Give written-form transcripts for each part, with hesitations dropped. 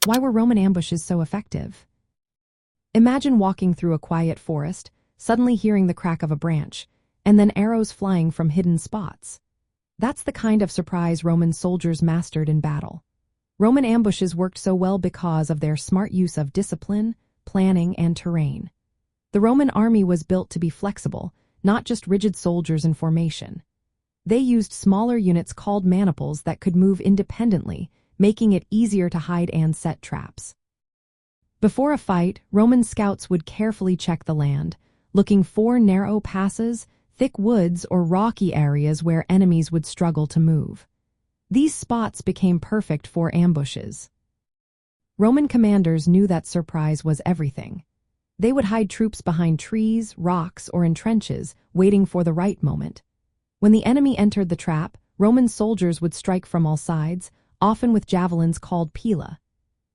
Why were Roman ambushes so effective? Imagine walking through a quiet forest, suddenly hearing the crack of a branch, and then arrows flying from hidden spots. That's the kind of surprise Roman soldiers mastered in battle. Roman ambushes worked so well because of their smart use of discipline, planning, and terrain. The Roman army was built to be flexible, not just rigid soldiers in formation. They used smaller units called maniples that could move independently, making it easier to hide and set traps. Before a fight, Roman scouts would carefully check the land, looking for narrow passes, thick woods, or rocky areas where enemies would struggle to move. These spots became perfect for ambushes. Roman commanders knew that surprise was everything. They would hide troops behind trees, rocks, or in trenches, waiting for the right moment. When the enemy entered the trap, Roman soldiers would strike from all sides, often with javelins called pila.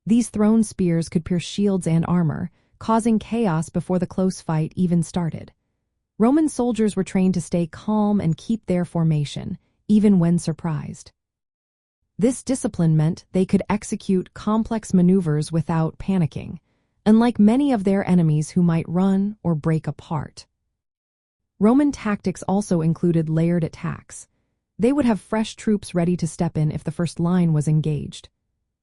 These thrown spears could pierce shields and armor, causing chaos before the close fight even started. Roman soldiers were trained to stay calm and keep their formation, even when surprised. This discipline meant they could execute complex maneuvers without panicking, unlike many of their enemies who might run or break apart. Roman tactics also included layered attacks. They would have fresh troops ready to step in if the first line was engaged.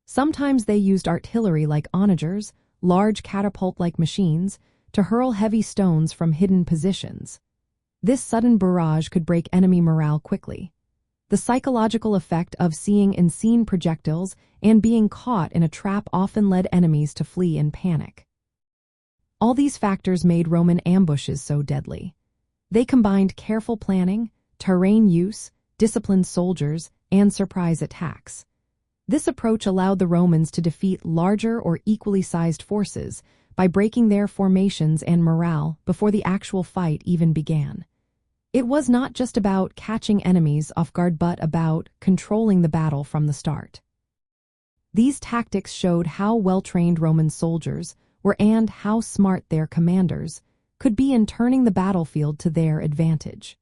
Sometimes they used artillery like onagers, large catapult-like machines, to hurl heavy stones from hidden positions. This sudden barrage could break enemy morale quickly. The psychological effect of seeing unseen projectiles and being caught in a trap often led enemies to flee in panic. All these factors made Roman ambushes so deadly. They combined careful planning, terrain use, disciplined soldiers, and surprise attacks. This approach allowed the Romans to defeat larger or equally sized forces by breaking their formations and morale before the actual fight even began. It was not just about catching enemies off guard but about controlling the battle from the start. These tactics showed how well-trained Roman soldiers were and how smart their commanders could be in turning the battlefield to their advantage.